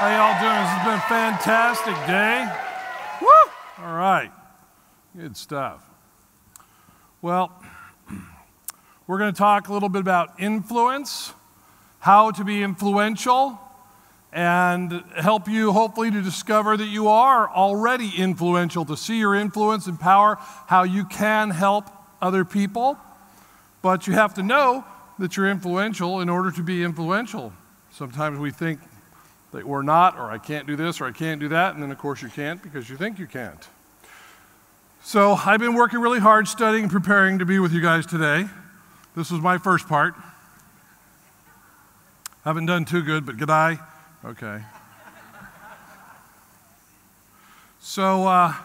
How y'all doing? This has been a fantastic day. Woo! All right. Good stuff. Well, we're going to talk a little bit about influence, how to be influential, and help you hopefully to discover that you are already influential, to see your influence and power, how you can help other people. But you have to know that you're influential in order to be influential. Sometimes we think that we're not, or I can't do this, or I can't do that, and then of course you can't because you think you can't. So I've been working really hard studying and preparing to be with you guys today. This was my first part. Haven't done too good, but good eye. Okay. So I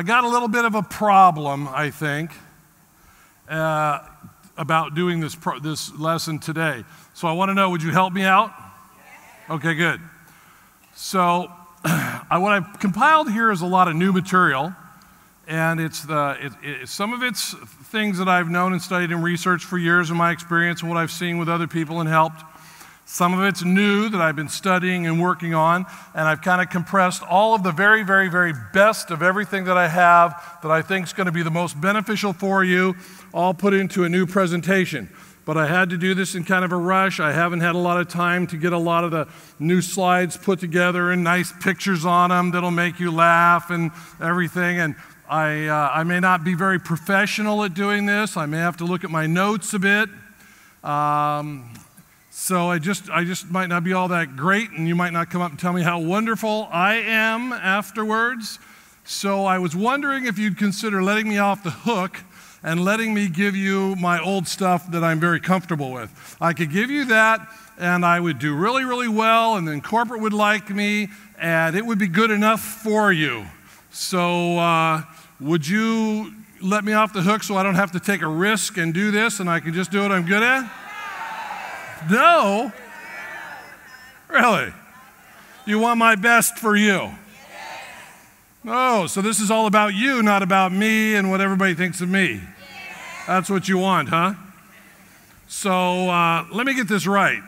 got a little bit of a problem, I think, about doing this lesson today. So I want to know, would you help me out? Okay, good. So what I've compiled here is a lot of new material, and some of it's things that I've known and studied and researched for years in my experience and what I've seen with other people and helped. Some of it's new that I've been studying and working on, and I've kind of compressed all of the very, very, very best of everything that I have that I think is going to be the most beneficial for you, all put into a new presentation. But I had to do this in kind of a rush. I haven't had a lot of time to get a lot of the new slides put together and nice pictures on them that'll make you laugh and everything. And I may not be very professional at doing this. I may have to look at my notes a bit. So I just might not be all that great, and you might not come up and tell me how wonderful I am afterwards. So I was wondering if you'd consider letting me off the hook and letting me give you my old stuff that I'm very comfortable with. I could give you that, and I would do really, really well, and then corporate would like me, and it would be good enough for you. So would you let me off the hook so I don't have to take a risk and do this, and I can just do what I'm good at? No? Really? You want my best for you? Oh, so this is all about you, not about me and what everybody thinks of me. That's what you want, huh? So let me get this right.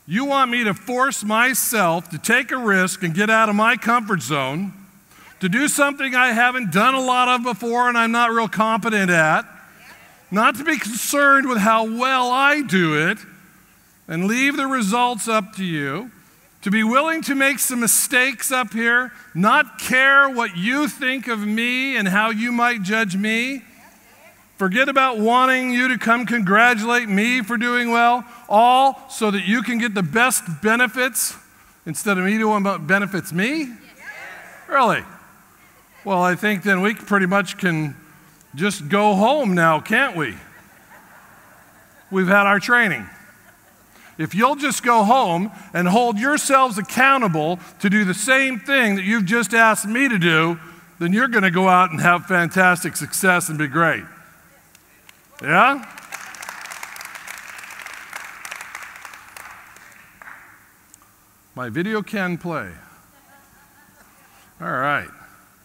You want me to force myself to take a risk and get out of my comfort zone, to do something I haven't done a lot of before and I'm not real competent at, not to be concerned with how well I do it, and leave the results up to you, to be willing to make some mistakes up here, not care what you think of me and how you might judge me, forget about wanting you to come congratulate me for doing well, all so that you can get the best benefits instead of me doing what benefits me? Really? Well, I think then we pretty much can just go home now, can't we? We've had our training. If you'll just go home and hold yourselves accountable to do the same thing that you've just asked me to do, then you're going to go out and have fantastic success and be great. Yeah? My video can play. All right.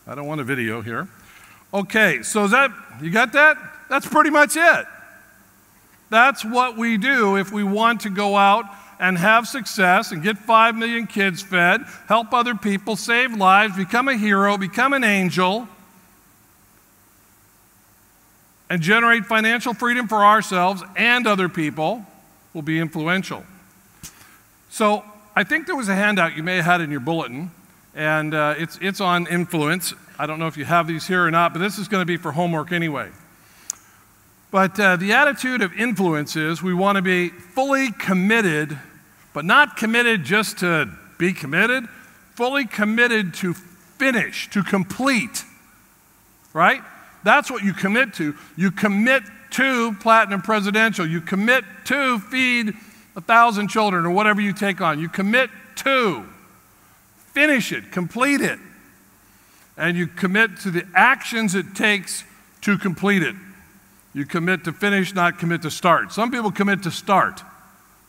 I don't want a video here. Okay, so you got that? That's pretty much it. That's what we do if we want to go out and have success and get 5 million kids fed, help other people, save lives, become a hero, become an angel, and generate financial freedom for ourselves and other people. Will be influential. So I think there was a handout you may have had in your bulletin, and it's on influence. I don't know if you have these here or not, but this is going to be for homework anyway. But the attitude of influence is we want to be fully committed, but not committed just to be committed, fully committed to finish, to complete, right? That's what you commit to. You commit to Platinum Presidential. You commit to feed 1,000 children or whatever you take on. You commit to finish it, complete it. And you commit to the actions it takes to complete it. You commit to finish, not commit to start. Some people commit to start.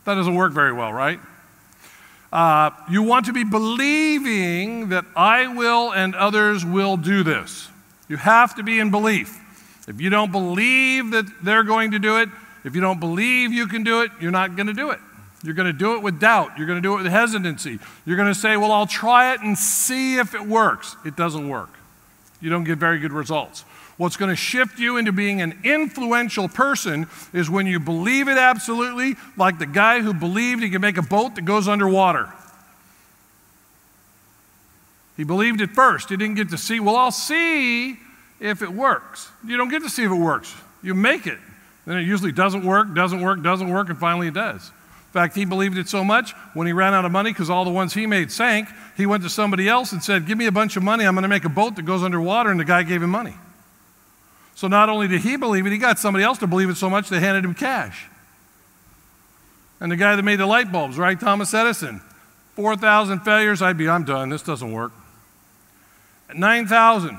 That doesn't work very well, right? You want to be believing that I will and others will do this. You have to be in belief. If you don't believe that they're going to do it, if you don't believe you can do it, you're not going to do it. You're going to do it with doubt. You're going to do it with hesitancy. You're going to say, well, I'll try it and see if it works. It doesn't work. You don't get very good results. What's going to shift you into being an influential person is when you believe it absolutely, like the guy who believed he could make a boat that goes underwater. He believed it first. He didn't get to see, well, I'll see if it works. You don't get to see if it works. You make it. Then it usually doesn't work, and finally it does. In fact, he believed it so much, when he ran out of money, because all the ones he made sank, he went to somebody else and said, give me a bunch of money, I'm going to make a boat that goes underwater, and the guy gave him money. So not only did he believe it, he got somebody else to believe it so much they handed him cash. And the guy that made the light bulbs, right, Thomas Edison, 4,000 failures, I'm done, this doesn't work. At 9,000,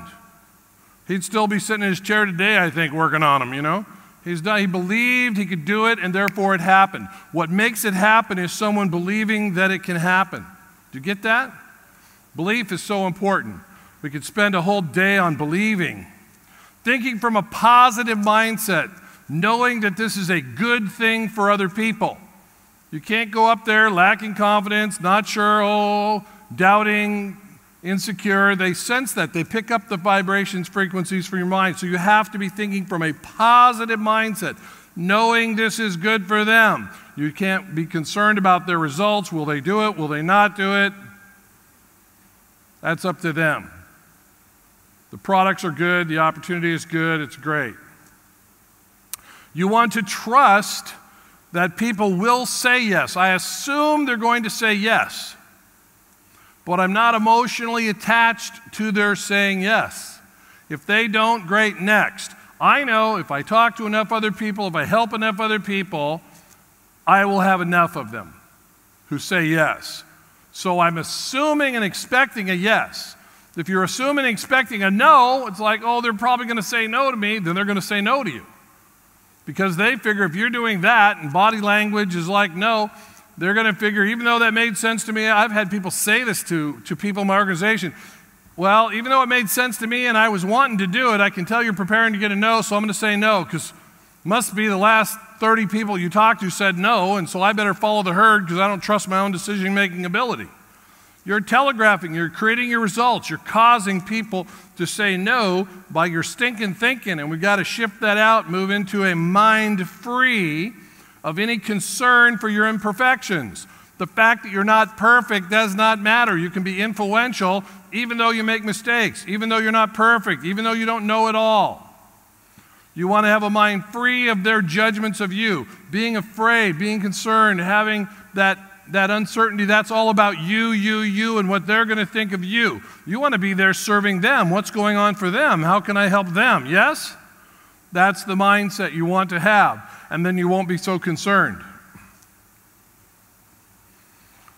he'd still be sitting in his chair today, I think, working on them, you know. He's done. He believed he could do it, and therefore it happened. What makes it happen is someone believing that it can happen. Do you get that? Belief is so important. We could spend a whole day on believing. Thinking from a positive mindset, knowing that this is a good thing for other people. You can't go up there lacking confidence, not sure, doubting, insecure. They sense that. They pick up the vibrations, frequencies from your mind. So you have to be thinking from a positive mindset, knowing this is good for them. You can't be concerned about their results. Will they do it? Will they not do it? That's up to them. The products are good. The opportunity is good. It's great. You want to trust that people will say yes. I assume they're going to say yes, but I'm not emotionally attached to their saying yes. If they don't, great, next. I know if I talk to enough other people, if I help enough other people, I will have enough of them who say yes. So I'm assuming and expecting a yes. If you're assuming and expecting a no, it's like, oh, they're probably going to say no to me, then they're going to say no to you. Because they figure if you're doing that and body language is like no, they're going to figure, even though that made sense to me, I've had people say this to people in my organization. Well, even though it made sense to me and I was wanting to do it, I can tell you're preparing to get a no, so I'm going to say no, because must be the last 30 people you talked to said no, and so I better follow the herd because I don't trust my own decision-making ability. You're telegraphing, you're creating your results, you're causing people to say no by your stinking thinking, and we've got to shift that out, move into a mind free of any concern for your imperfections. The fact that you're not perfect does not matter. You can be influential even though you make mistakes, even though you're not perfect, even though you don't know it all. You want to have a mind free of their judgments of you, being afraid, being concerned, having that uncertainty. That's all about you, and what they're going to think of you. You want to be there serving them. What's going on for them? How can I help them? Yes? That's the mindset you want to have, and then you won't be so concerned.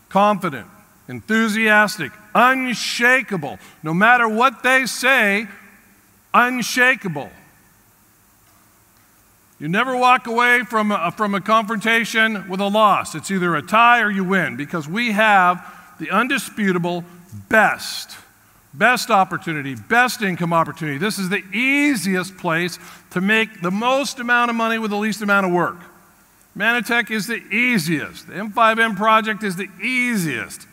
Confident, enthusiastic, unshakable. No matter what they say, unshakable. You never walk away from a confrontation with a loss. It's either a tie or you win, because we have the undisputable best opportunity, best income opportunity. This is the easiest place to make the most amount of money with the least amount of work. Mannatech is the easiest. The M5M project is the easiest.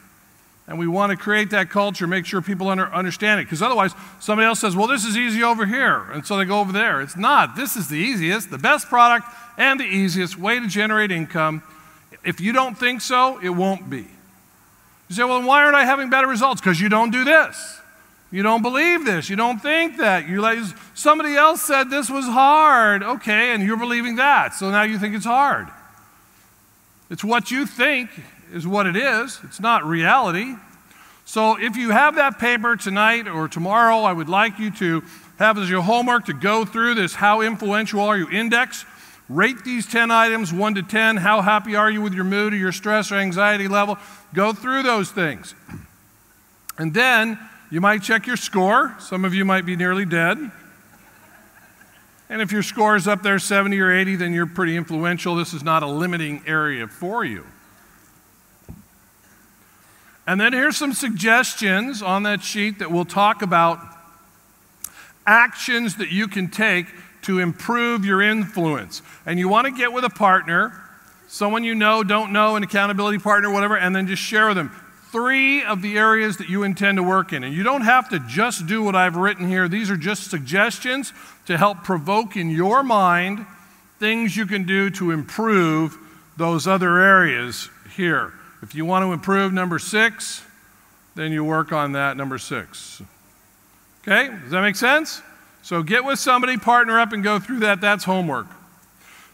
And we want to create that culture, make sure people understand it. Because otherwise, somebody else says, well, this is easy over here. And so they go over there. It's not. This is the easiest, the best product, and the easiest way to generate income. If you don't think so, it won't be. You say, well, then why aren't I having better results? Because you don't do this. You don't believe this. You don't think that. Somebody else said this was hard. Okay, and you're believing that. So now you think it's hard. It's what you think is what it is. It's not reality. So if you have that paper tonight or tomorrow, I would like you to have as your homework to go through this how influential are you index. Rate these 10 items 1 to 10. How happy are you with your mood or your stress or anxiety level? Go through those things. And then you might check your score. Some of you might be nearly dead. And if your score is up there 70 or 80, then you're pretty influential. This is not a limiting area for you. And then here's some suggestions on that sheet that we'll talk about actions that you can take to improve your influence. And you want to get with a partner, someone you know, don't know, an accountability partner, whatever, and then just share with them 3 of the areas that you intend to work in. And you don't have to just do what I've written here. These are just suggestions to help provoke in your mind things you can do to improve those other areas here. If you want to improve number 6, then you work on that number 6. Okay, does that make sense? So get with somebody, partner up, and go through that. That's homework.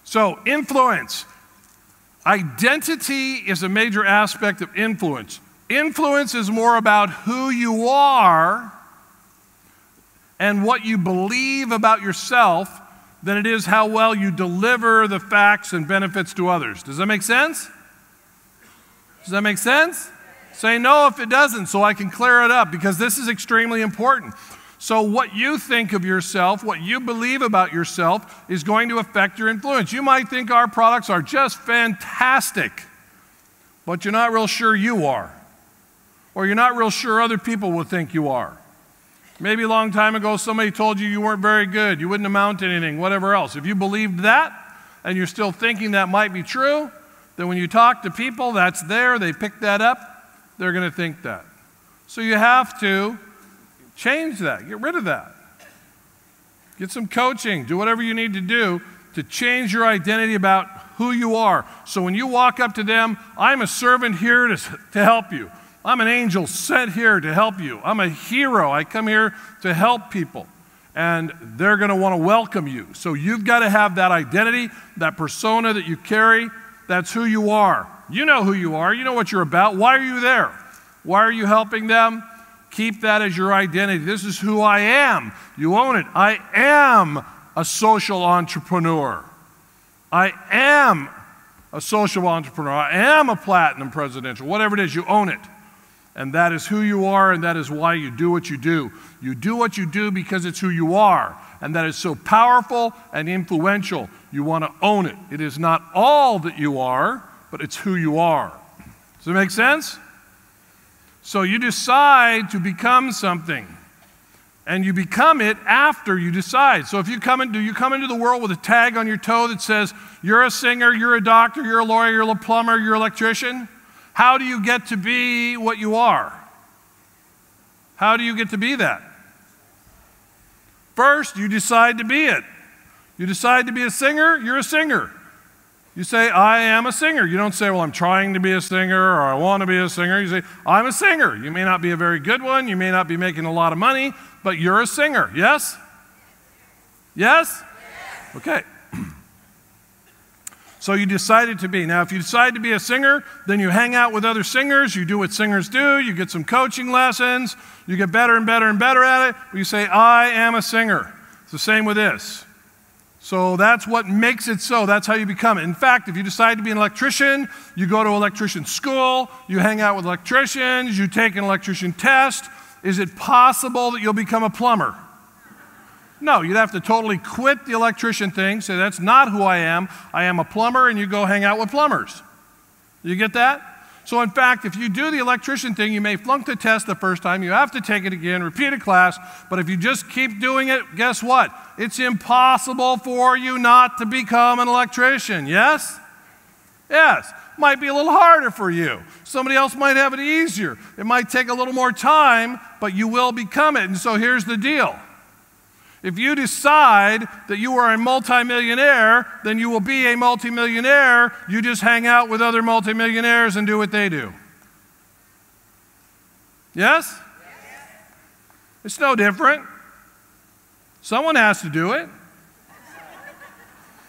So influence. Identity is a major aspect of influence. Influence is more about who you are and what you believe about yourself than it is how well you deliver the facts and benefits to others. Does that make sense? Does that make sense? Say no if it doesn't so I can clear it up, because this is extremely important. So what you think of yourself, what you believe about yourself, is going to affect your influence. You might think our products are just fantastic, but you're not real sure you are. Or you're not real sure other people will think you are. Maybe a long time ago somebody told you you weren't very good, you wouldn't amount to anything, whatever else. If you believed that, and you're still thinking that might be true, then when you talk to people, that's there, they pick that up, they're going to think that. So you have to change that. Get rid of that. Get some coaching. Do whatever you need to do to change your identity about who you are. So when you walk up to them, I'm a servant here to help you. I'm an angel sent here to help you. I'm a hero. I come here to help people. And they're going to want to welcome you. So you've got to have that identity, that persona that you carry. That's who you are. You know who you are. You know what you're about. Why are you there? Why are you helping them? Keep that as your identity. This is who I am. You own it. I am a social entrepreneur. I am a social entrepreneur. I am a platinum presidential. Whatever it is, you own it. And that is who you are, and that is why you do what you do. You do what you do because it's who you are. And that is so powerful and influential. You want to own it. It is not all that you are, but it's who you are. Does that make sense? So you decide to become something, and you become it after you decide. So if you come into the world with a tag on your toe that says you're a singer, you're a doctor, you're a lawyer, you're a plumber, you're an electrician, how do you get to be what you are? How do you get to be that? First, you decide to be it. You decide to be a singer, you're a singer. You say, I am a singer. You don't say, well, I'm trying to be a singer, or I want to be a singer. You say, I'm a singer. You may not be a very good one. You may not be making a lot of money, but you're a singer. Yes? Yes? Okay. So you decided to be. Now, if you decide to be a singer, then you hang out with other singers. You do what singers do. You get some coaching lessons. You get better and better and better at it. You say, I am a singer. It's the same with this. So that's what makes it so. That's how you become it. In fact, if you decide to be an electrician, you go to electrician school, you hang out with electricians, you take an electrician test. Is it possible that you'll become a plumber? No, you'd have to totally quit the electrician thing, say that's not who I am a plumber, and you go hang out with plumbers. You get that? So in fact, if you do the electrician thing, you may flunk the test the first time, you have to take it again, repeat a class, but if you just keep doing it, guess what? It's impossible for you not to become an electrician, yes? Yes. Might be a little harder for you. Somebody else might have it easier. It might take a little more time, but you will become it. And so here's the deal. If you decide that you are a multimillionaire, then you will be a multimillionaire. You just hang out with other multimillionaires and do what they do. Yes? Yes. It's no different. Someone has to do it.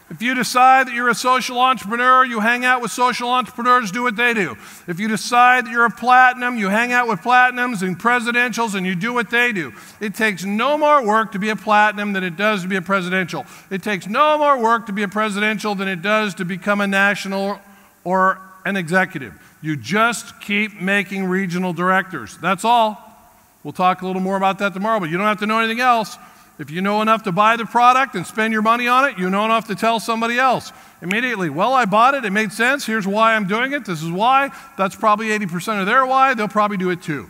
If you decide that you're a social entrepreneur, you hang out with social entrepreneurs, do what they do. If you decide that you're a platinum, you hang out with platinums and presidentials and you do what they do. It takes no more work to be a platinum than it does to be a presidential. It takes no more work to be a presidential than it does to become a national or an executive. You just keep making regional directors. That's all. We'll talk a little more about that tomorrow, but you don't have to know anything else. If you know enough to buy the product and spend your money on it, you know enough to tell somebody else immediately. Well, I bought it. It made sense. Here's why I'm doing it. This is why. That's probably 80% of their why. They'll probably do it too.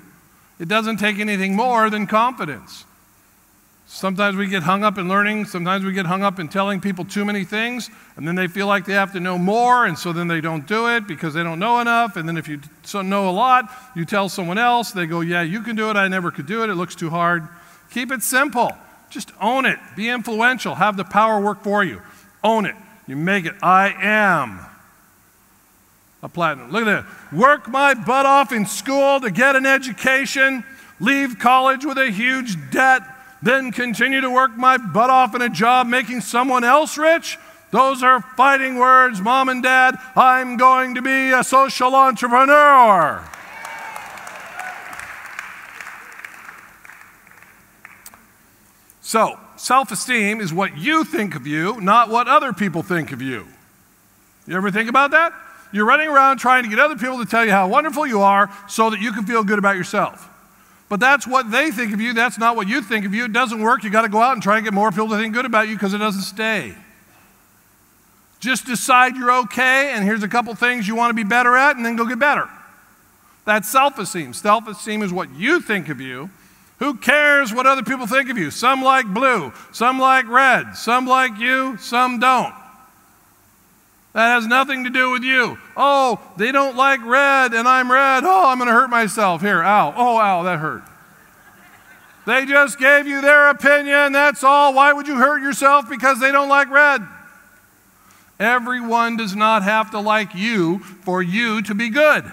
It doesn't take anything more than confidence. Sometimes we get hung up in learning. Sometimes we get hung up in telling people too many things, and then they feel like they have to know more, and so then they don't do it because they don't know enough. And then if you know a lot, you tell someone else, they go, yeah, you can do it, I never could do it, it looks too hard. Keep it simple. Just own it. Be influential. Have the power work for you. Own it. You make it. I am a platinum. Look at that. Work my butt off in school to get an education, leave college with a huge debt, then continue to work my butt off in a job making someone else rich? Those are fighting words, Mom and Dad. I'm going to be a social entrepreneur. So, self-esteem is what you think of you, not what other people think of you. You ever think about that? You're running around trying to get other people to tell you how wonderful you are so that you can feel good about yourself. But that's what they think of you. That's not what you think of you. It doesn't work. You got to go out and try and get more people to think good about you because it doesn't stay. Just decide you're okay, and here's a couple things you want to be better at, and then go get better. That's self-esteem. Self-esteem is what you think of you. Who cares what other people think of you? Some like blue, some like red, some like you, some don't. That has nothing to do with you. Oh, they don't like red and I'm red. Oh, I'm going to hurt myself. Here, ow. Oh, ow, that hurt. They just gave you their opinion, that's all. Why would you hurt yourself because they don't like red? Everyone does not have to like you for you to be good.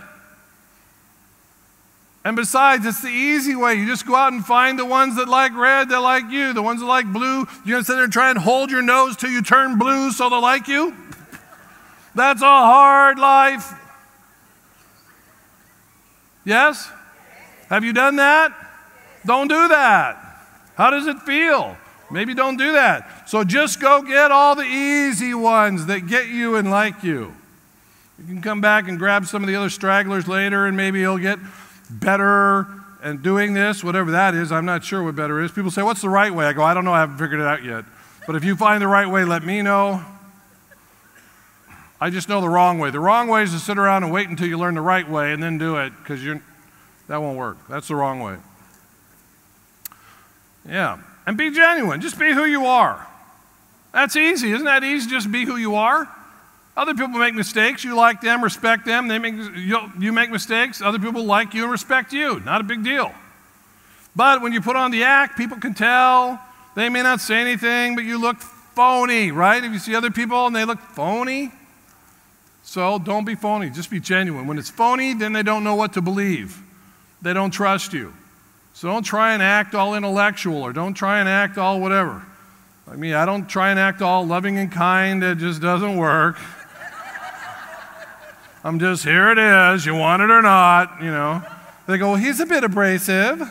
And besides, it's the easy way. You just go out and find the ones that like red, that like you. The ones that like blue, you're going to sit there and try and hold your nose till you turn blue so they like you? That's a hard life. Yes? Have you done that? Don't do that. How does it feel? Maybe don't do that. So just go get all the easy ones that get you and like you. You can come back and grab some of the other stragglers later and maybe you'll get better at doing this, whatever that is. I'm not sure what better is. People say, what's the right way? I go, I don't know. I haven't figured it out yet. But if you find the right way, let me know. I just know the wrong way. The wrong way is to sit around and wait until you learn the right way and then do it because that won't work. That's the wrong way. Yeah. And be genuine. Just be who you are. That's easy. Isn't that easy? Just be who you are. Other people make mistakes. You like them, respect them. You make mistakes. Other people like you and respect you. Not a big deal. But when you put on the act, people can tell. They may not say anything, but you look phony, right? If you see other people and they look phony, so don't be phony. Just be genuine. When it's phony, then they don't know what to believe. They don't trust you. So don't try and act all intellectual or don't try and act all whatever. I mean, I don't try and act all loving and kind. It just doesn't work. I'm just, here it is. You want it or not, you know. They go, well, he's a bit abrasive.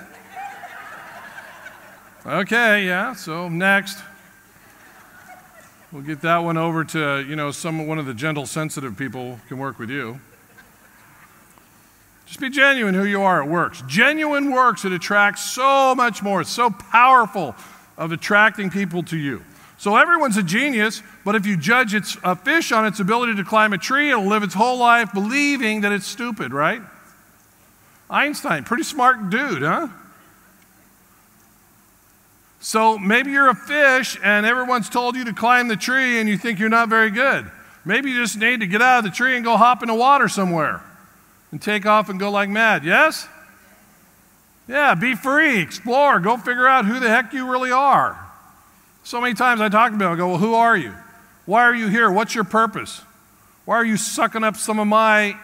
Okay, yeah, so next. We'll get that one over to, you know, one of the gentle, sensitive people can work with you. Just be genuine who you are. It works. Genuine works. It attracts so much more. It's so powerful of attracting people to you. So everyone's a genius, but if you judge a fish on its ability to climb a tree, it'll live its whole life believing that it's stupid, right? Einstein, pretty smart dude, huh? So maybe you're a fish and everyone's told you to climb the tree and you think you're not very good. Maybe you just need to get out of the tree and go hop in the water somewhere and take off and go like mad, yes? Yeah, be free, explore, go figure out who the heck you really are. So many times I talk to people, I go, well, who are you? Why are you here? What's your purpose? Why are you sucking up some of my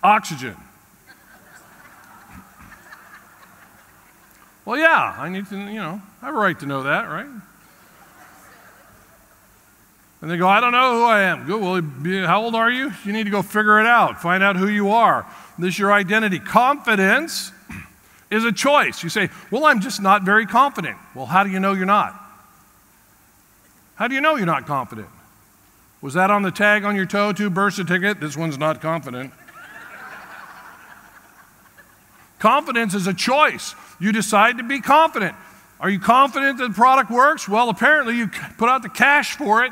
oxygen? Well, yeah, I need to, you know, I have a right to know that, right? And they go, I don't know who I am. Good, well, how old are you? You need to go figure it out. Find out who you are. This is your identity. Confidence is a choice. You say, well, I'm just not very confident. Well, how do you know you're not? How do you know you're not confident? Was that on the tag on your toe too? Birth certificate? This one's not confident. Confidence is a choice. You decide to be confident. Are you confident that the product works? Well, apparently you put out the cash for it.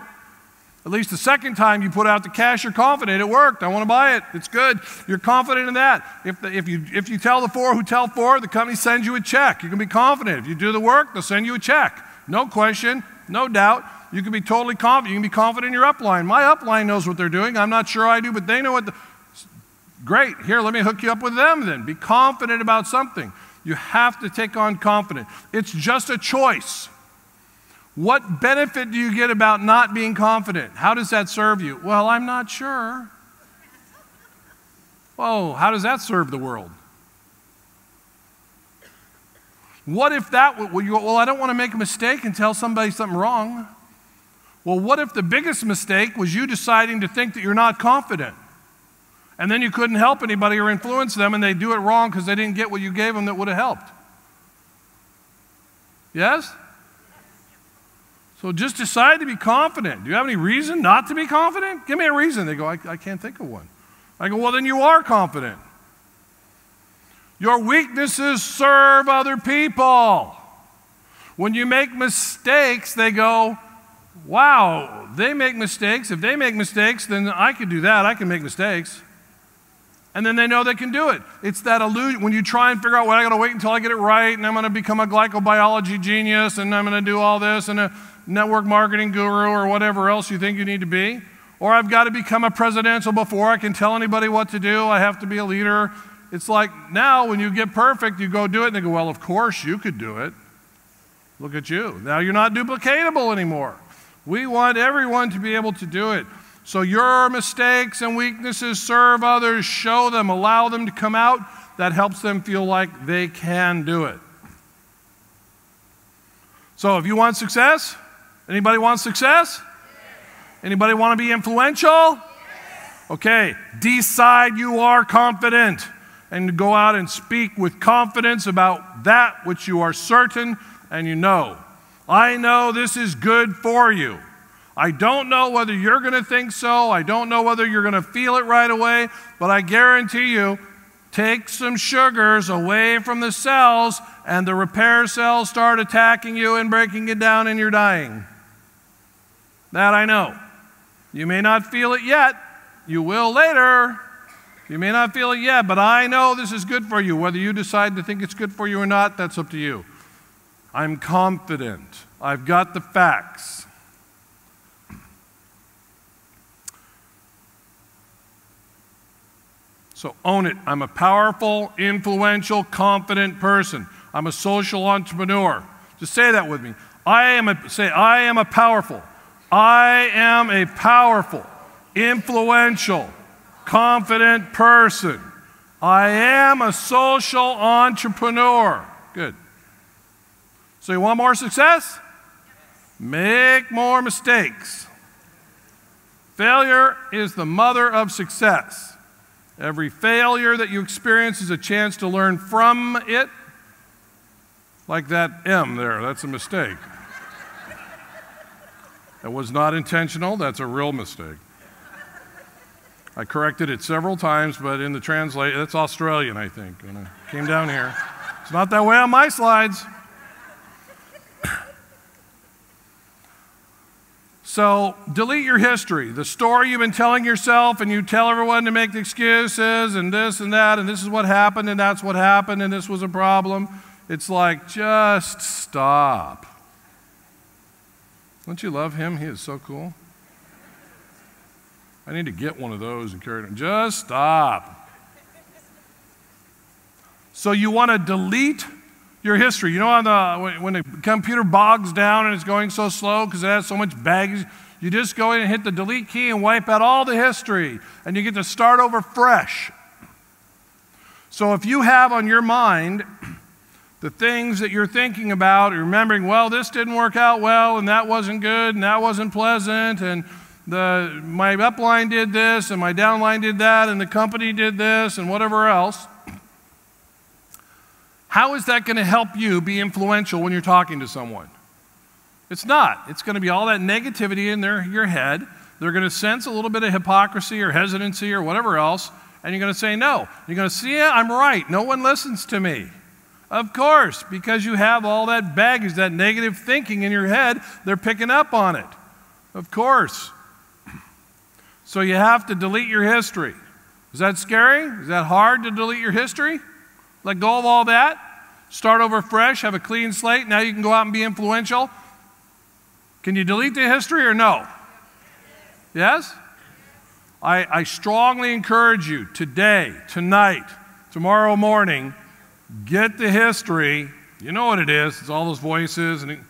At least the second time you put out the cash, you're confident. It worked. I want to buy it. It's good. You're confident in that. If you tell the four who tell four, the company sends you a check. You can be confident. If you do the work, they'll send you a check. No question, no doubt. You can be totally confident. You can be confident in your upline. My upline knows what they're doing. I'm not sure I do, but they know what. Great. Here, let me hook you up with them then. Be confident about something. You have to take on confidence. It's just a choice. What benefit do you get about not being confident? How does that serve you? Well, I'm not sure. Whoa, how does that serve the world? What if that, well, I don't want to make a mistake and tell somebody something wrong. Well, what if the biggest mistake was you deciding to think that you're not confident? And then you couldn't help anybody or influence them, and they do it wrong because they didn't get what you gave them that would have helped. Yes? So just decide to be confident. Do you have any reason not to be confident? Give me a reason. They go, I can't think of one. I go, well, then you are confident. Your weaknesses serve other people. When you make mistakes, they go, wow, they make mistakes. If they make mistakes, then I can do that. I can make mistakes. And then they know they can do it. It's that illusion. When you try and figure out, well, I got to wait until I get it right, and I'm going to become a glycobiology genius, and I'm going to do all this, and a network marketing guru, or whatever else you think you need to be. Or I've got to become a presidential before I can tell anybody what to do. I have to be a leader. It's like now when you get perfect, you go do it, and they go, well, of course you could do it. Look at you. Now you're not duplicatable anymore. We want everyone to be able to do it. So your mistakes and weaknesses serve others, show them, allow them to come out. That helps them feel like they can do it. So if you want success, anybody want success? Anybody want to be influential? Okay, decide you are confident and go out and speak with confidence about that which you are certain and you know. I know this is good for you. I don't know whether you're going to think so. I don't know whether you're going to feel it right away, but I guarantee you, take some sugars away from the cells and the repair cells start attacking you and breaking it down and you're dying. That I know. You may not feel it yet. You will later. You may not feel it yet, but I know this is good for you. Whether you decide to think it's good for you or not, that's up to you. I'm confident. I've got the facts. So own it. I'm a powerful, influential, confident person. I'm a social entrepreneur. Just say that with me. I am a powerful, influential, confident person. I am a social entrepreneur. Good. So you want more success? Make more mistakes. Failure is the mother of success. Every failure that you experience is a chance to learn from it. Like that M there, that's a mistake. That was not intentional, that's a real mistake. I corrected it several times, but in the translate, that's Australian, I think, when I came down here. It's not that way on my slides. So delete your history. The story you've been telling yourself and you tell everyone to make the excuses and this and that and this is what happened and that's what happened and this was a problem. It's like, just stop. Don't you love him? He is so cool. I need to get one of those and carry it. Just stop. So you want to delete your history. You know, when the computer bogs down and it's going so slow because it has so much baggage, you just go in and hit the delete key and wipe out all the history, and you get to start over fresh. So if you have on your mind the things that you're thinking about, remembering, well, this didn't work out well, and that wasn't good, and that wasn't pleasant, and my upline did this, and my downline did that, and the company did this, and whatever else, how is that going to help you be influential when you're talking to someone? It's not. It's going to be all that negativity in your head. They're going to sense a little bit of hypocrisy or hesitancy or whatever else, and you're going to say no. You're going to see, yeah, I'm right. No one listens to me. Of course, because you have all that baggage, that negative thinking in your head, they're picking up on it. Of course. So you have to delete your history. Is that scary? Is that hard to delete your history? Let go of all that, start over fresh, have a clean slate. Now you can go out and be influential. Can you delete the history or no? Yes? I strongly encourage you today, tonight, tomorrow morning, get the history. You know what it is. It's all those voices. And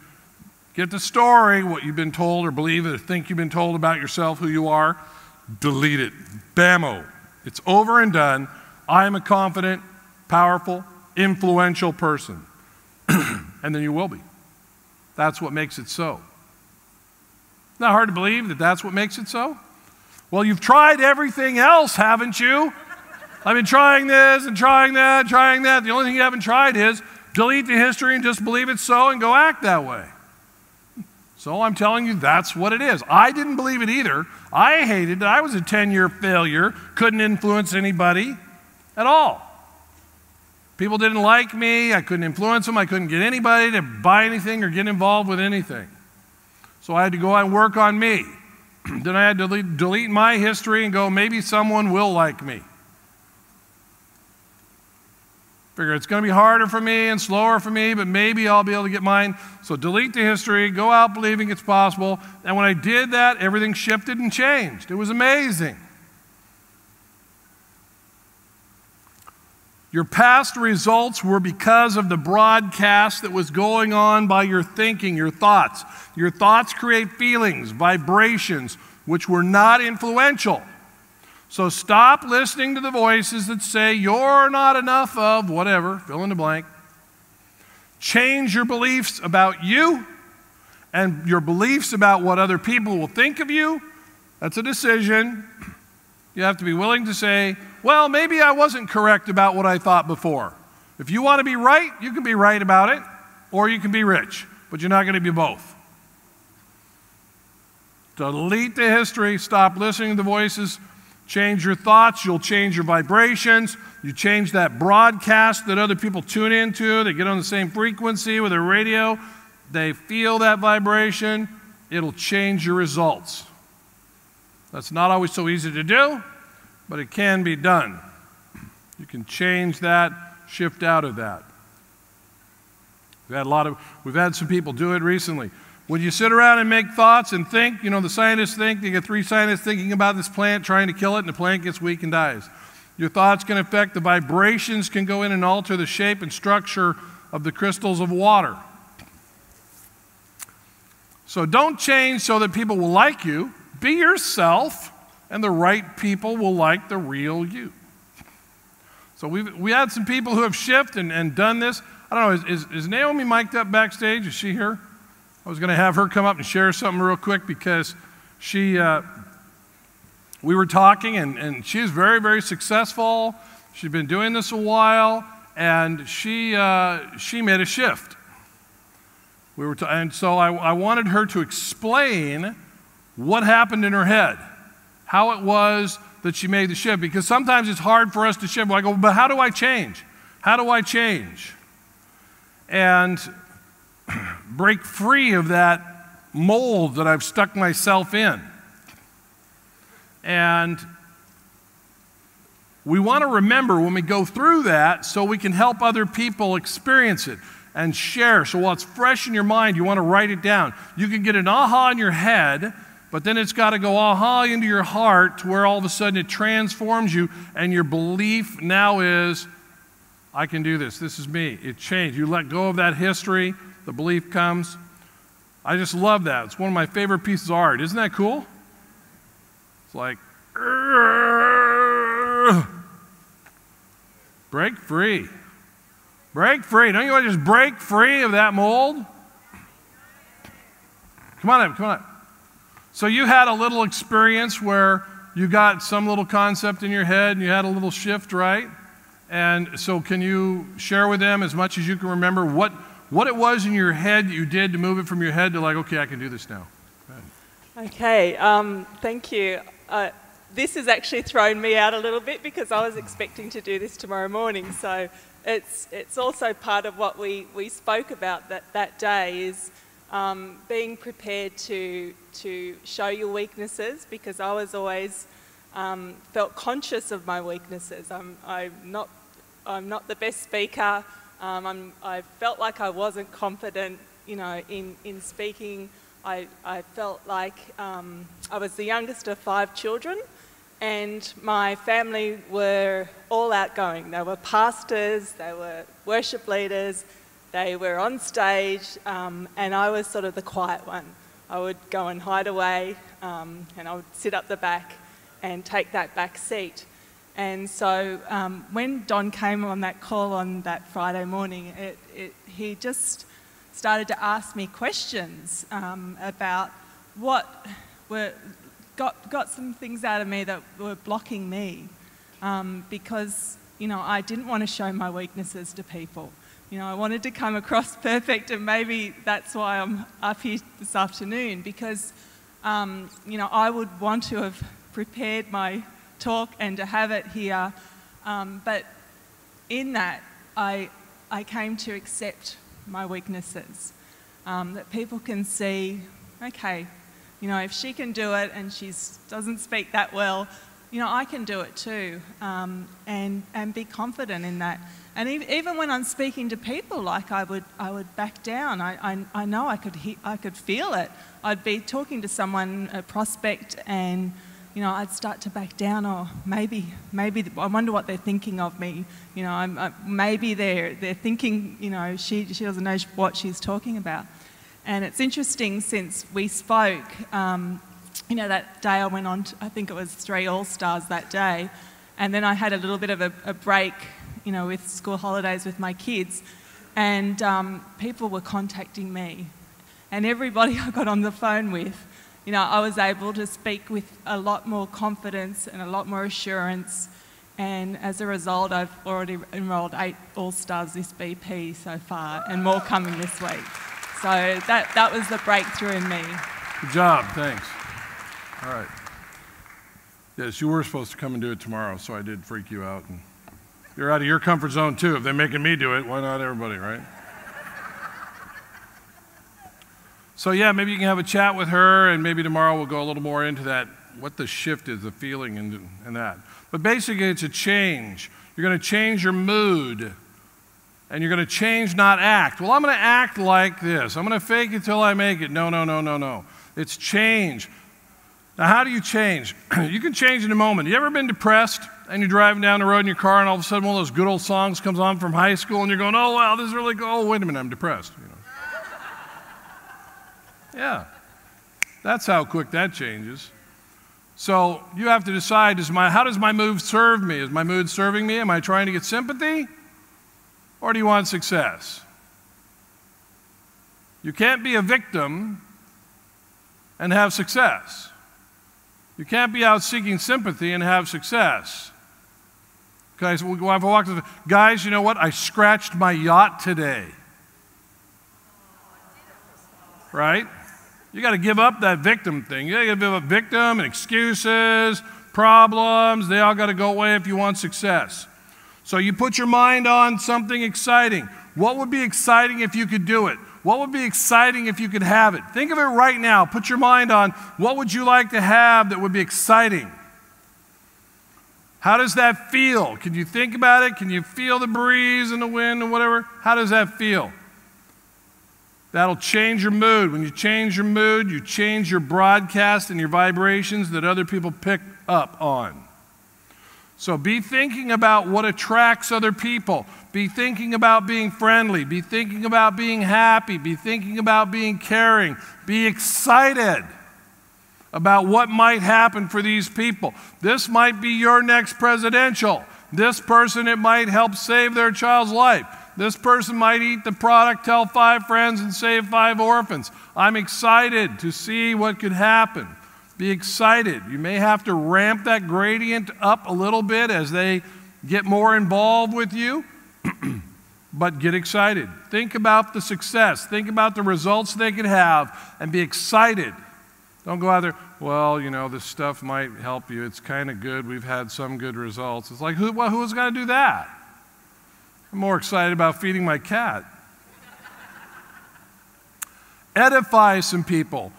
get the story, what you've been told or believe or think you've been told about yourself, who you are. Delete it. Bammo. It's over and done. I am a confident, powerful, influential person. And then you will be. That's what makes it so. Not hard to believe that that's what makes it so? Well, you've tried everything else, haven't you? I've been trying this and trying that, trying that. The only thing you haven't tried is delete the history and just believe it's so and go act that way. So I'm telling you, that's what it is. I didn't believe it either. I hated it. I was a 10-year failure, couldn't influence anybody at all. People didn't like me. I couldn't influence them. I couldn't get anybody to buy anything or get involved with anything. So I had to go out and work on me. Then I had to delete my history and go, maybe someone will like me. Figure it's going to be harder for me and slower for me, but maybe I'll be able to get mine. So delete the history, go out believing it's possible. And when I did that, everything shifted and changed. It was amazing. Your past results were because of the broadcast that was going on by your thinking, your thoughts. Your thoughts create feelings, vibrations, which were not influential. So stop listening to the voices that say you're not enough of whatever, fill in the blank. Change your beliefs about you and your beliefs about what other people will think of you. That's a decision. You have to be willing to say, well, maybe I wasn't correct about what I thought before. If you want to be right, you can be right about it, or you can be rich, but you're not going to be both. Delete the history, stop listening to the voices, change your thoughts, you'll change your vibrations, you change that broadcast that other people tune into, they get on the same frequency with their radio, they feel that vibration, it'll change your results. That's not always so easy to do, but it can be done. You can change that, shift out of that. We've had some people do it recently. When you sit around and make thoughts and think, you know, the scientists think, you get 3 scientists thinking about this plant, trying to kill it, and the plant gets weak and dies. Your thoughts can affect the vibrations, can go in and alter the shape and structure of the crystals of water. So don't change so that people will like you. Be yourself, and the right people will like the real you. So we had some people who have shifted and done this. I don't know, is Naomi mic'd up backstage? Is she here? I was going to have her come up and share something real quick because we were talking, and she is very, very successful. She's been doing this a while, and she made a shift. And so I wanted her to explain what happened in her head, how it was that she made the shift, because sometimes it's hard for us to shift. I go, but how do I change? How do I change? And break free of that mold that I've stuck myself in. And we want to remember when we go through that so we can help other people experience it and share. So while it's fresh in your mind, you want to write it down. You can get an aha in your head, but then it's got to go aha into your heart to where all of a sudden it transforms you, and your belief now is, I can do this. This is me. It changed. You let go of that history. The belief comes. I just love that. It's one of my favorite pieces of art. Isn't that cool? It's like, break free. Break free. Don't you want to just break free of that mold? Come on up, come on up. So you had a little experience where you got some little concept in your head and you had a little shift, right? And so can you share with them as much as you can remember what it was in your head that you did to move it from your head to like, okay, I can do this now? Okay, thank you. This has actually thrown me out a little bit because I was expecting to do this tomorrow morning. So it's also part of what we spoke about that day is being prepared to show your weaknesses, because I was always felt conscious of my weaknesses. I'm not the best speaker. I felt like I wasn't confident, you know, in speaking I felt like I was the youngest of 5 children, and my family were all outgoing. They were pastors, they were worship leaders, they were on stage, and I was sort of the quiet one. I would go and hide away, and I would sit up the back and take that back seat. And so when Don came on that call on that Friday morning, he just started to ask me questions about what got some things out of me that were blocking me, because, you know, I didn't want to show my weaknesses to people. You know, I wanted to come across perfect, and maybe that's why I'm up here this afternoon, because, you know, I would want to have prepared my talk and to have it here, but in that I came to accept my weaknesses, that people can see, okay, you know, if she can do it and she doesn't speak that well, you know, I can do it too, and be confident in that. And even when I'm speaking to people, like I would back down. I know I could feel it. I'd be talking to someone, a prospect, and, you know, I'd start to back down. Or maybe I wonder what they're thinking of me. You know, maybe they're thinking, you know, she doesn't know what she's talking about. And it's interesting, since we spoke, you know, that day I went on to, I think it was 3 All-Stars that day, and then I had a little bit of a break, you know, with school holidays with my kids, and people were contacting me, and everybody I got on the phone with, you know, I was able to speak with a lot more confidence and a lot more assurance, and as a result I've already enrolled 8 All-Stars this BP so far, and more coming this week. So that was the breakthrough in me. Good job, thanks. All right. Yes, you were supposed to come and do it tomorrow, so I did freak you out. And you're out of your comfort zone too. If they're making me do it, why not everybody, right? So yeah, maybe you can have a chat with her, and maybe tomorrow we'll go a little more into that, what the shift is, the feeling and that. But basically it's a change. You're going to change your mood, and you're going to change, not act. Well, I'm going to act like this. I'm going to fake it till I make it. No, no, no, no, no. It's change. Now, how do you change? You can change in a moment. You ever been depressed and you're driving down the road in your car, and all of a sudden one of those good old songs comes on from high school, and you're going, oh, wow, this is really good. Oh, wait a minute, I'm depressed. You know. Yeah, that's how quick that changes. So you have to decide, how does my mood serve me? Is my mood serving me? Am I trying to get sympathy? Or do you want success? You can't be a victim and have success. You can't be out seeking sympathy and have success. Okay, so we'll have to walk to the guys, you know what? I scratched my yacht today. Right? You got to give up that victim thing. You got to give up victim and excuses, problems. They all got to go away if you want success. So you put your mind on something exciting. What would be exciting if you could do it? What would be exciting if you could have it? Think of it right now. Put your mind on, what would you like to have that would be exciting? How does that feel? Can you think about it? Can you feel the breeze and the wind and whatever? How does that feel? That'll change your mood. When you change your mood, you change your broadcast and your vibrations that other people pick up on. So be thinking about what attracts other people. Be thinking about being friendly. Be thinking about being happy. Be thinking about being caring. Be excited about what might happen for these people. This might be your next presidential. This person, it might help save their child's life. This person might eat the product, tell 5 friends, and save 5 orphans. I'm excited to see what could happen. Be excited. You may have to ramp that gradient up a little bit as they get more involved with you, but get excited. Think about the success. Think about the results they could have, and be excited. Don't go out there, well, you know, this stuff might help you. It's kind of good. We've had some good results. It's like, who's going to do that? I'm more excited about feeding my cat. Edify some people.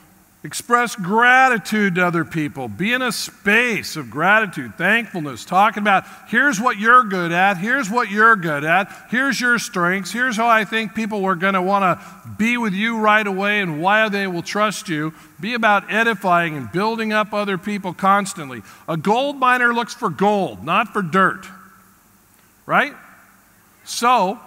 Express gratitude to other people. Be in a space of gratitude, thankfulness, talking about here's what you're good at, here's what you're good at, here's your strengths, here's how I think people are going to want to be with you right away and why they will trust you. Be about edifying and building up other people constantly. A gold miner looks for gold, not for dirt, right? So,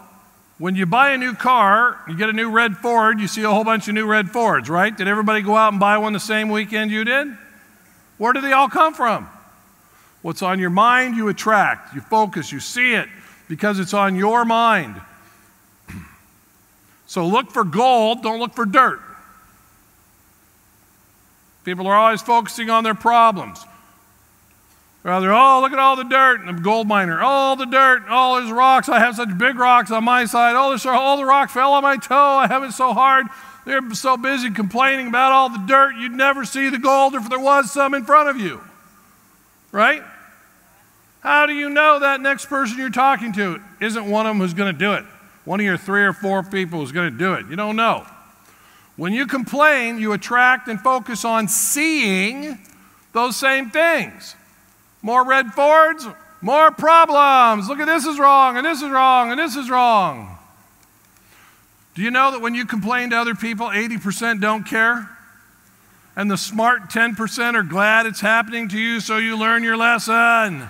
when you buy a new car, you get a new red Ford, you see a whole bunch of new red Fords, right? Did everybody go out and buy one the same weekend you did? Where did they all come from? What's on your mind, you attract, you focus, you see it, because it's on your mind. So look for gold, don't look for dirt. People are always focusing on their problems. Rather, oh, look at all the dirt, and the gold miner, all the dirt, all these rocks, I have such big rocks on my side, all the rocks fell on my toe, I have it so hard. They're so busy complaining about all the dirt, you'd never see the gold if there was some in front of you, right? How do you know that next person you're talking to isn't one of them who's going to do it? One of your 3 or 4 people who's going to do it. You don't know. When you complain, you attract and focus on seeing those same things. More red Fords, more problems. Look at this is wrong, and this is wrong, and this is wrong. Do you know that when you complain to other people, 80% don't care? And the smart 10% are glad it's happening to you, so you learn your lesson.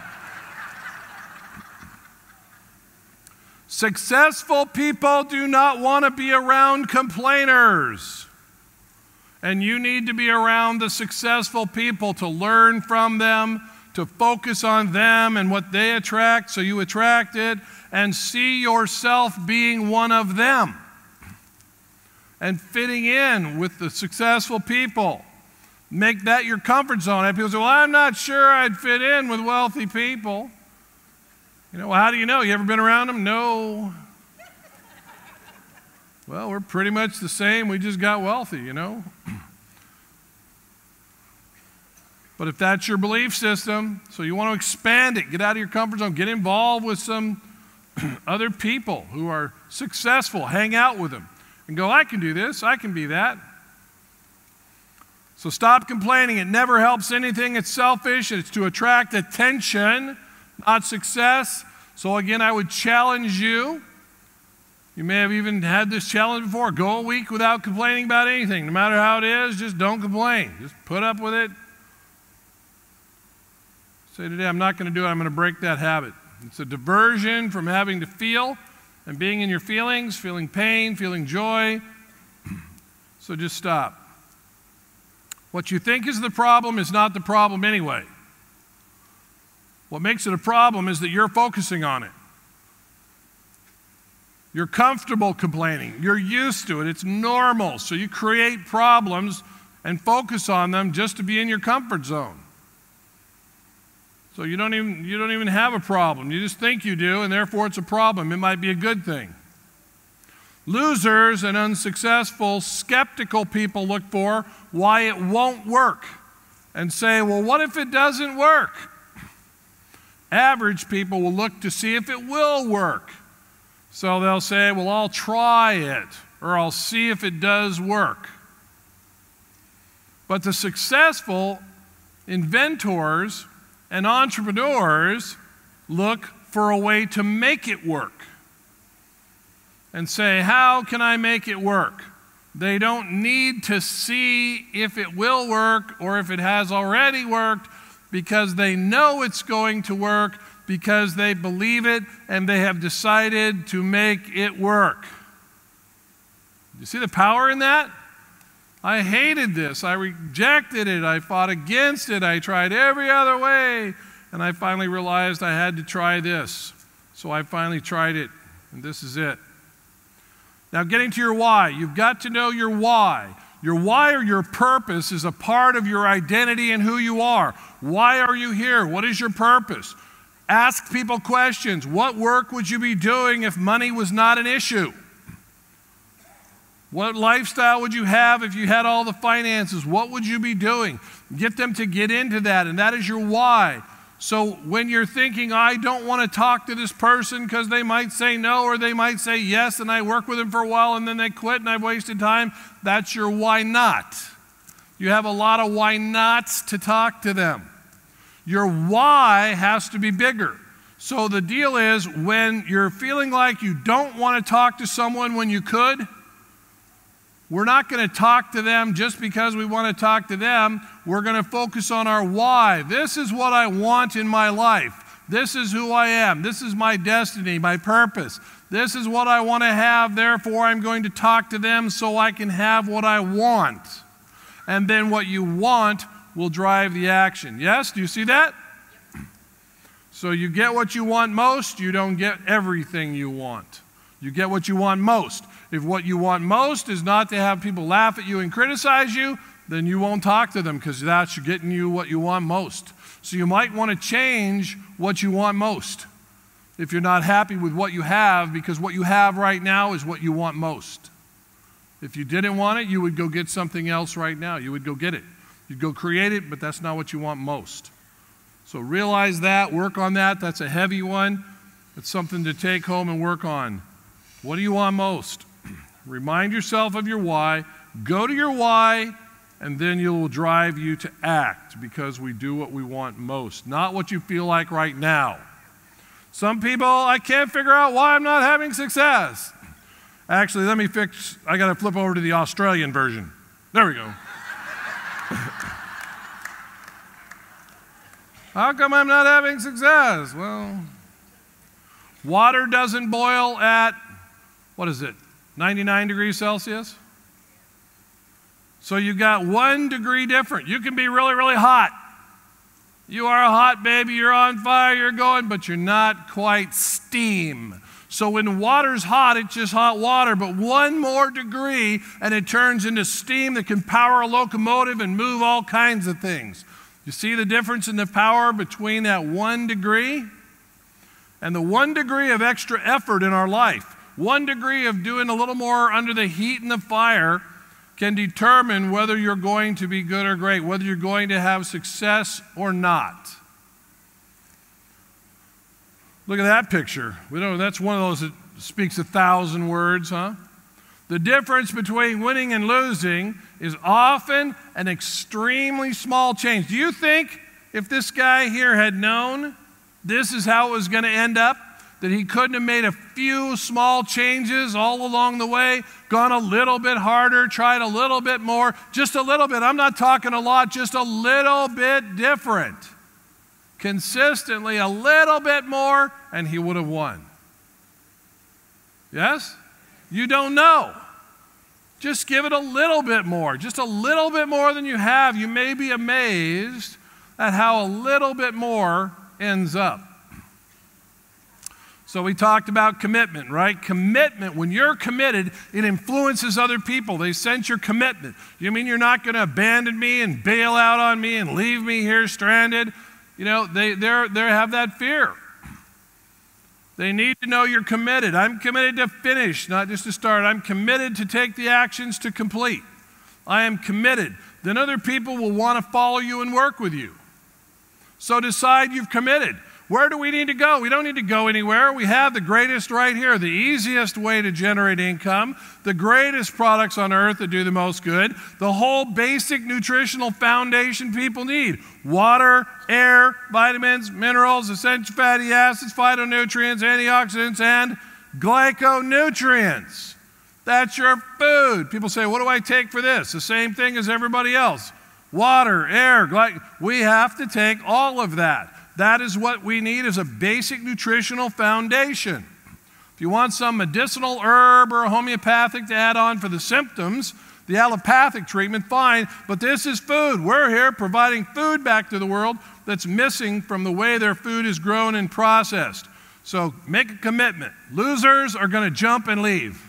Successful people do not want to be around complainers. And you need to be around the successful people to learn from them, to focus on them and what they attract, so you attract it, and see yourself being one of them and fitting in with the successful people. Make that your comfort zone. And people say, well, I'm not sure I'd fit in with wealthy people. You know, well, how do you know? You ever been around them? No. Well, we're pretty much the same. We just got wealthy, you know. But if that's your belief system, so you want to expand it, get out of your comfort zone, get involved with some other people who are successful, hang out with them, and go, I can do this, I can be that. So stop complaining. It never helps anything. It's selfish. It's to attract attention, not success. So again, I would challenge you. You may have even had this challenge before. Go a week without complaining about anything. No matter how it is, just don't complain. Just put up with it. Say today, I'm not going to do it. I'm going to break that habit. It's a diversion from having to feel and being in your feelings, feeling pain, feeling joy. So just stop. What you think is the problem is not the problem anyway. What makes it a problem is that you're focusing on it. You're comfortable complaining. You're used to it. It's normal. So you create problems and focus on them just to be in your comfort zone. So you don't even have a problem. You just think you do, and therefore it's a problem. It might be a good thing. Losers and unsuccessful, skeptical people look for why it won't work and say, well, what if it doesn't work? Average people will look to see if it will work. So they'll say, well, I'll try it, or I'll see if it does work. But the successful inventors and entrepreneurs look for a way to make it work and say, how can I make it work? They don't need to see if it will work or if it has already worked, because they know it's going to work, because they believe it and they have decided to make it work. You see the power in that? I hated this. I rejected it. I fought against it. I tried every other way. And I finally realized I had to try this. So I finally tried it, and this is it. Now, getting to your why. You've got to know your why. Your why or your purpose is a part of your identity and who you are. Why are you here? What is your purpose? Ask people questions. What work would you be doing if money was not an issue? What lifestyle would you have if you had all the finances? What would you be doing? Get them to get into that, and that is your why. So when you're thinking, I don't want to talk to this person because they might say no or they might say yes, and I work with them for a while and then they quit and I've wasted time, that's your why not. You have a lot of why nots to talk to them. Your why has to be bigger. So the deal is, when you're feeling like you don't want to talk to someone when you could, we're not going to talk to them just because we want to talk to them. We're going to focus on our why. This is what I want in my life. This is who I am. This is my destiny, my purpose. This is what I want to have. Therefore, I'm going to talk to them so I can have what I want. And then what you want will drive the action. Yes? Do you see that? So you get what you want most. You don't get everything you want. You get what you want most. If what you want most is not to have people laugh at you and criticize you, then you won't talk to them, because that's getting you what you want most. So you might want to change what you want most if you're not happy with what you have, because what you have right now is what you want most. If you didn't want it, you would go get something else right now. You would go get it. You'd go create it, but that's not what you want most. So realize that, work on that. That's a heavy one. It's something to take home and work on. What do you want most? Remind yourself of your why. Go to your why, and then it will drive you to act, because we do what we want most, not what you feel like right now. Some people, I can't figure out why I'm not having success. Actually, I got to flip over to the Australian version. There we go. How come I'm not having success? Well, water doesn't boil at, 99 degrees Celsius? So you got 1 degree different. You can be really, really hot. You are a hot baby, you're on fire, you're going, but you're not quite steam. So when water's hot, it's just hot water, but 1 more degree and it turns into steam that can power a locomotive and move all kinds of things. You see the difference in the power between that 1 degree and the 1 degree of extra effort in our life? 1 degree of doing a little more under the heat and the fire can determine whether you're going to be good or great, whether you're going to have success or not. Look at that picture. That's one of those that speaks 1,000 words, huh? The difference between winning and losing is often an extremely small change. Do you think if this guy here had known this is how it was going to end up, that he couldn't have made a few small changes all along the way, gone a little bit harder, tried a little bit more, just a little bit? I'm not talking a lot, just a little bit different. Consistently a little bit more, and he would have won. Yes? You don't know. Just give it a little bit more, just a little bit more than you have. You may be amazed at how a little bit more ends up. So we talked about commitment, right? Commitment, when you're committed, it influences other people. They sense your commitment. You mean you're not going to abandon me and bail out on me and leave me here stranded? You know, they have that fear. They need to know you're committed. I'm committed to finish, not just to start. I'm committed to take the actions to complete. I am committed. Then other people will want to follow you and work with you. So decide you've committed. Where do we need to go? We don't need to go anywhere. We have the greatest right here, the easiest way to generate income, the greatest products on earth that do the most good, the whole basic nutritional foundation people need: water, air, vitamins, minerals, essential fatty acids, phytonutrients, antioxidants, and glyconutrients. That's your food. People say, what do I take for this? The same thing as everybody else. Water, air, we have to take all of that. That is what we need as a basic nutritional foundation. If you want some medicinal herb or a homeopathic to add on for the symptoms, the allopathic treatment, fine, but this is food. We're here providing food back to the world that's missing from the way their food is grown and processed. So make a commitment. Losers are going to jump and leave.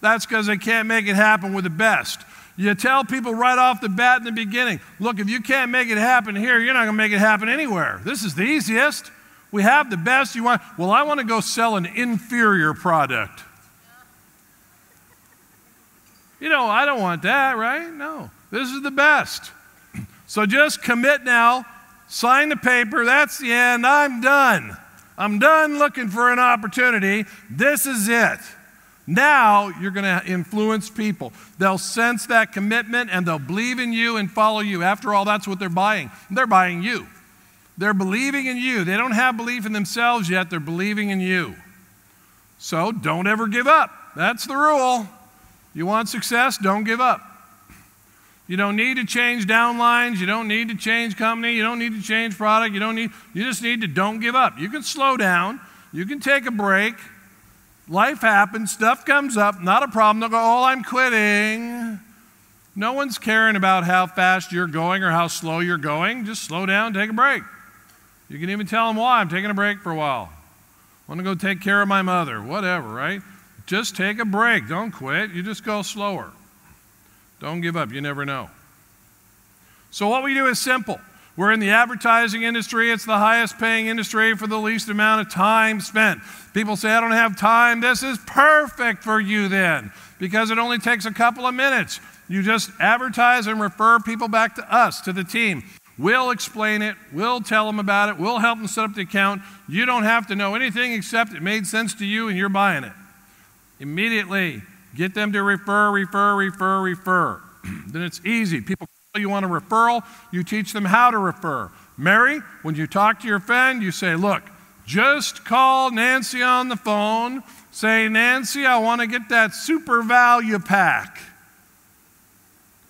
That's because they can't make it happen with the best. You tell people right off the bat in the beginning, look, if you can't make it happen here, you're not going to make it happen anywhere. This is the easiest. We have the best. You want, well, I want to go sell an inferior product. You know, I don't want that, right? No, this is the best. So just commit now, sign the paper, that's the end, I'm done. I'm done looking for an opportunity. This is it. Now you're going to influence people. They'll sense that commitment and they'll believe in you and follow you. After all, that's what they're buying. They're buying you. They're believing in you. They don't have belief in themselves yet. They're believing in you. So don't ever give up. That's the rule. You want success? Don't give up. You don't need to change downlines. You don't need to change company. You don't need to change product. You just need to don't give up. You can slow down. You can take a break. Life happens, stuff comes up, not a problem. They'll go, oh, I'm quitting. No one's caring about how fast you're going or how slow you're going. Just slow down, take a break. You can even tell them why. I'm taking a break for a while. I want to go take care of my mother, whatever, right? Just take a break. Don't quit. You just go slower. Don't give up. You never know. So what we do is simple. We're in the advertising industry. It's the highest paying industry for the least amount of time spent. People say, I don't have time. This is perfect for you then, because it only takes a couple of minutes. You just advertise and refer people back to us, to the team. We'll explain it. We'll tell them about it. We'll help them set up the account. You don't have to know anything except it made sense to you and you're buying it. Immediately, get them to refer. Then it's easy. People you want a referral, you teach them how to refer. Mary, when you talk to your friend, you say, look, just call Nancy on the phone. Say, Nancy, I want to get that super value pack.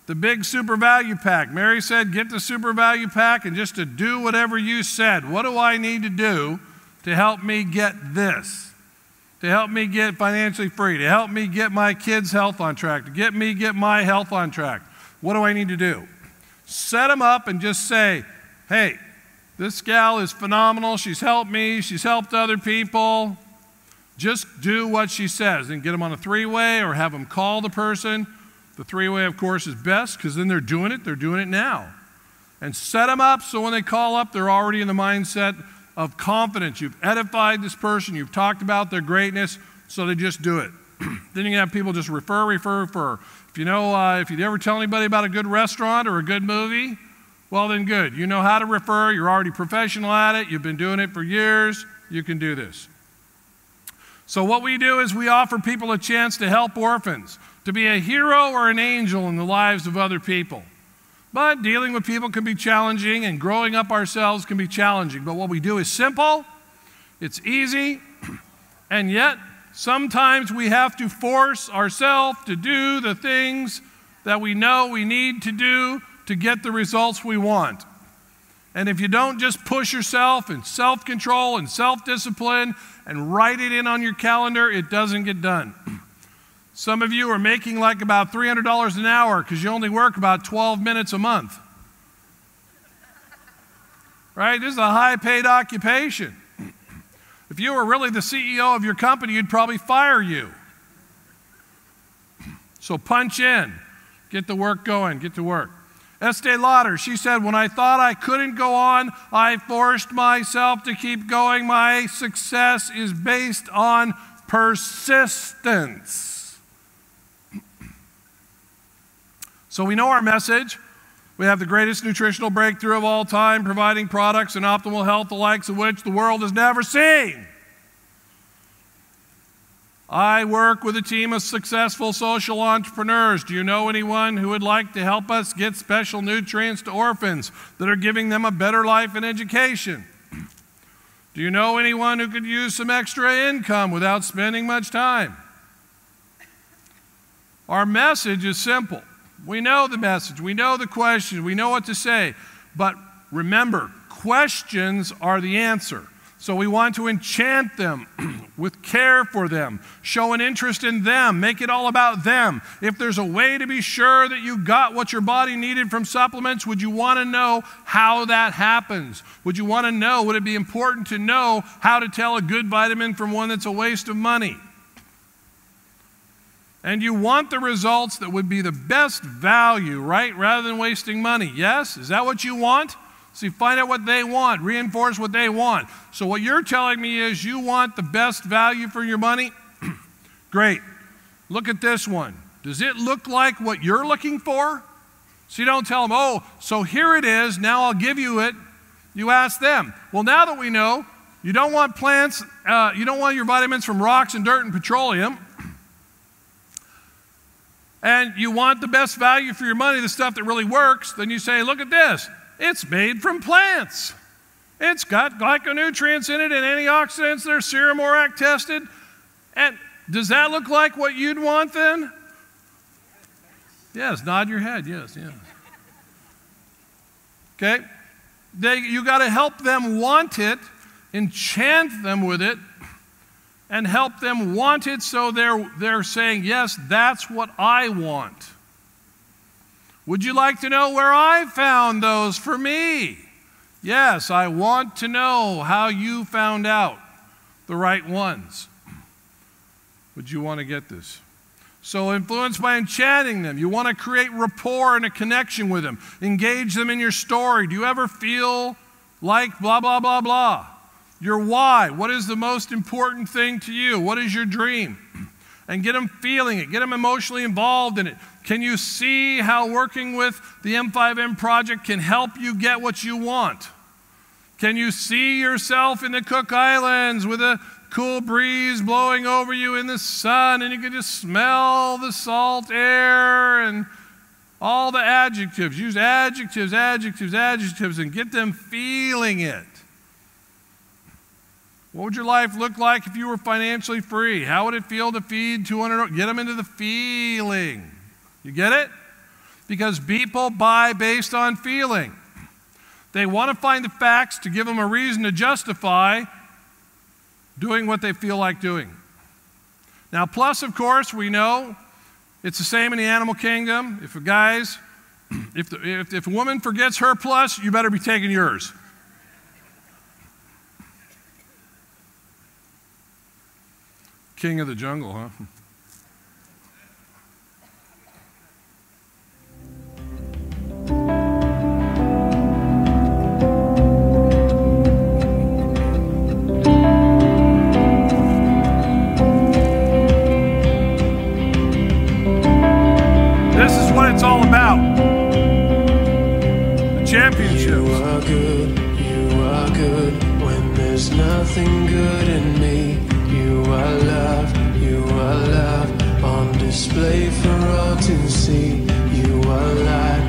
The big super value pack. Mary said, get the super value pack and just to do whatever you said. What do I need to do to help me get this? To help me get financially free, to help me get my kids' health on track, to get my health on track. What do I need to do? Set them up and just say, hey, this gal is phenomenal. She's helped me. She's helped other people. Just do what she says and get them on a three-way or have them call the person. The three-way, of course, is best because then they're doing it. They're doing it now. And set them up so when they call up, they're already in the mindset of confidence. You've edified this person. You've talked about their greatness, so they just do it. Then you can have people just refer. If you know, if you ever tell anybody about a good restaurant or a good movie, well then good. You know how to refer. You're already professional at it. You've been doing it for years. You can do this. So what we do is we offer people a chance to help orphans, to be a hero or an angel in the lives of other people. But dealing with people can be challenging and growing up ourselves can be challenging. But what we do is simple, it's easy, and yet sometimes we have to force ourselves to do the things that we know we need to do to get the results we want. And if you don't just push yourself in self-control and self-discipline and write it in on your calendar, it doesn't get done. Some of you are making like about $300 an hour because you only work about 12 minutes a month. Right? This is a high-paid occupation. If you were really the CEO of your company, you'd probably fire you. So punch in. Get the work going. Get to work. Estee Lauder, she said, when I thought I couldn't go on, I forced myself to keep going. My success is based on persistence. So we know our message. We have the greatest nutritional breakthrough of all time, providing products and optimal health, the likes of which the world has never seen. I work with a team of successful social entrepreneurs. Do you know anyone who would like to help us get special nutrients to orphans that are giving them a better life and education? Do you know anyone who could use some extra income without spending much time? Our message is simple. We know the message, we know the question, we know what to say, but remember, questions are the answer. So we want to enchant them with care for them, show an interest in them, make it all about them. If there's a way to be sure that you got what your body needed from supplements, would you want to know how that happens? Would you want to know, would it be important to know how to tell a good vitamin from one that's a waste of money? And you want the results that would be the best value, right? Rather than wasting money. Yes? Is that what you want? See, find out what they want. Reinforce what they want. So what you're telling me is you want the best value for your money? Great. Look at this one. Does it look like what you're looking for? So you don't tell them, oh, so here it is. Now I'll give you it. You ask them. Well, now that we know, you don't want plants, you don't want your vitamins from rocks and dirt and petroleum. and you want the best value for your money, the stuff that really works, then you say, look at this. It's made from plants. It's got glyconutrients in it and antioxidants that are serum ORAC tested. And does that look like what you'd want then? Yes, nod your head, yes, yes. Okay? You got to help them want it, enchant them with it, and help them want it so they're saying, yes, that's what I want. Would you like to know where I found those for me? Yes, I want to know how you found out the right ones. Would you want to get this? So influenced by enchanting them, you want to create rapport and a connection with them. Engage them in your story. Do you ever feel like blah, blah, blah, blah? Your why. What is the most important thing to you? What is your dream? And get them feeling it. Get them emotionally involved in it. Can you see how working with the M5M project can help you get what you want? Can you see yourself in the Cook Islands with a cool breeze blowing over you in the sun, and you can just smell the salt air and all the adjectives? Use adjectives, adjectives, adjectives, and get them feeling it. What would your life look like if you were financially free? How would it feel to feed 200? Get them into the feeling. You get it? Because people buy based on feeling. They want to find the facts to give them a reason to justify doing what they feel like doing. Now, plus, of course, we know it's the same in the animal kingdom. If a woman forgets her plus, you better be taking yours. King of the jungle, huh? This is what it's all about. The championships. You are good when there's nothing good in me. You are love on display for all to see. You are light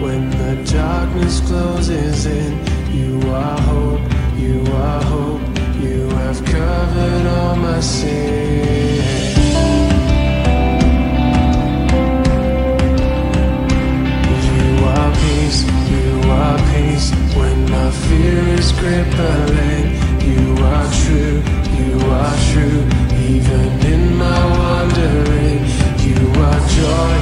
when the darkness closes in. You are hope, you have covered all my sin. You are peace when my fear is crippling. You are true, even in my wandering. You are joy,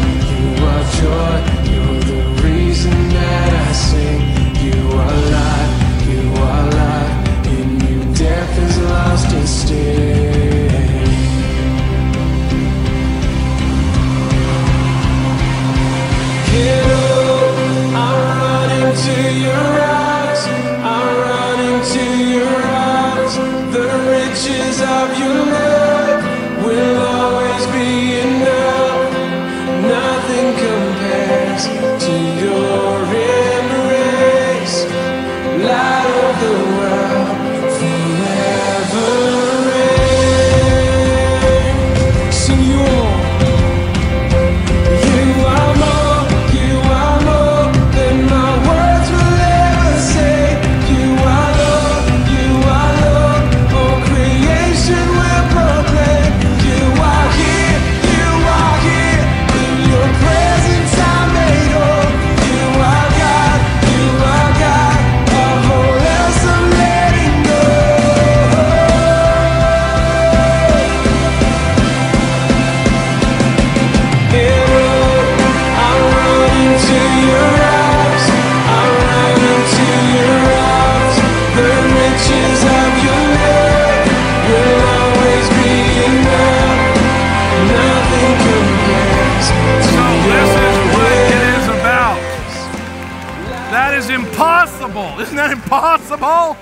you're the reason that I sing. You are light, in you death has lost its sting. To your eyes, I'm running to your arms. The riches of your love will always be enough. Nothing compares to your embrace. Light of the world, forever reign. Sing you all. You are more than my words will ever say. You are love, all creation will proclaim. You are here, in your presence I'm made whole. You are God, of all else I'm letting go. I'm running to your arms, the riches of your love will always be enough. Nothing compares to This is what your it is about. That is impossible. Isn't that impossible?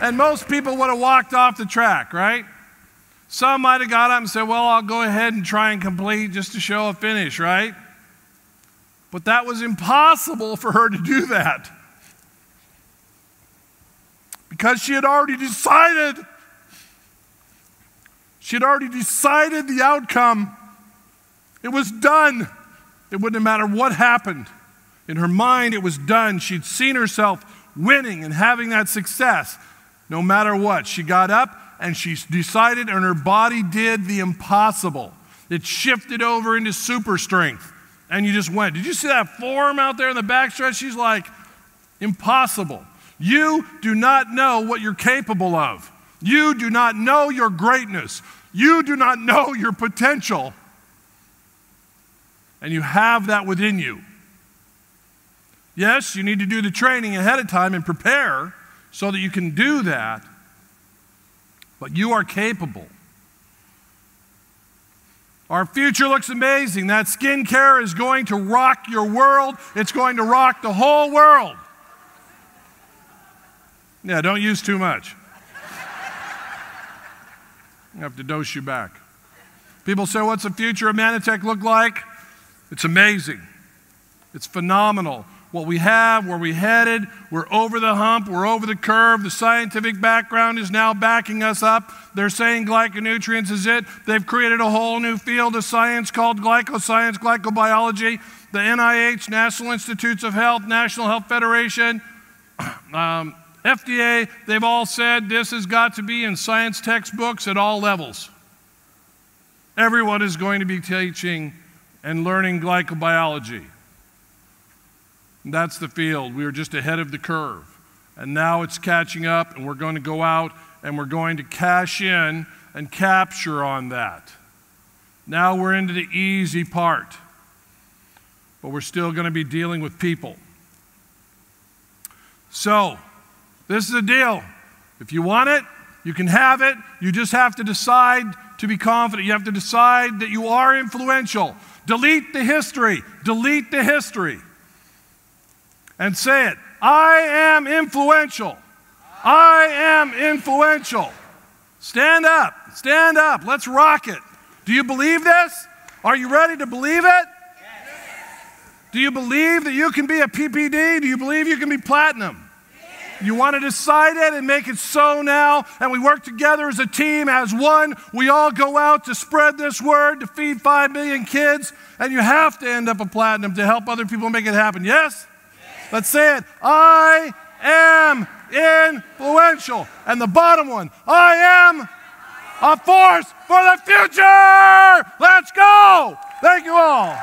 And most people would have walked off the track, right? Some might have got up and said, well, I'll go ahead and try and complete just to show a finish, right? But that was impossible for her to do that. Because she had already decided. She had already decided the outcome. It was done. It wouldn't have mattered what happened. In her mind, it was done. She'd seen herself winning and having that success no matter what. She got up and she decided, and her body did the impossible. It shifted over into super strength, and you just went. Did you see that form out there in the backstretch? She's like, impossible. You do not know what you're capable of. You do not know your greatness. You do not know your potential. And you have that within you. Yes, you need to do the training ahead of time and prepare so that you can do that. But you are capable. Our future looks amazing. That skincare is going to rock your world. It's going to rock the whole world. Yeah, don't use too much. I have to dose you back. People say, what's the future of Mannatech look like? It's amazing. It's phenomenal. What we have, where we're headed, we're over the hump, we're over the curve. The scientific background is now backing us up. They're saying glyconutrients is it. They've created a whole new field of science called glycoscience, glycobiology. The NIH, National Institutes of Health, National Health Federation, FDA, they've all said this has got to be in science textbooks at all levels. Everyone is going to be teaching and learning glycobiology. And that's the field. We are just ahead of the curve. And now it's catching up, and we're going to go out and we're going to cash in and capture on that. Now we're into the easy part. But we're still going to be dealing with people. So, this is the deal. If you want it, you can have it. You just have to decide to be confident. You have to decide that you are influential. Delete the history. Delete the history. And say it. I am influential. I am influential. Stand up. Stand up. Let's rock it. Do you believe this? Are you ready to believe it? Do you believe that you can be a PPD? Do you believe you can be platinum? You want to decide it and make it so now, and we work together as a team, as one. We all go out to spread this word, to feed 5 million kids, and you have to end up a platinum to help other people make it happen. Yes? Let's say it. I am influential. And the bottom one, I am a force for the future. Let's go. Thank you all.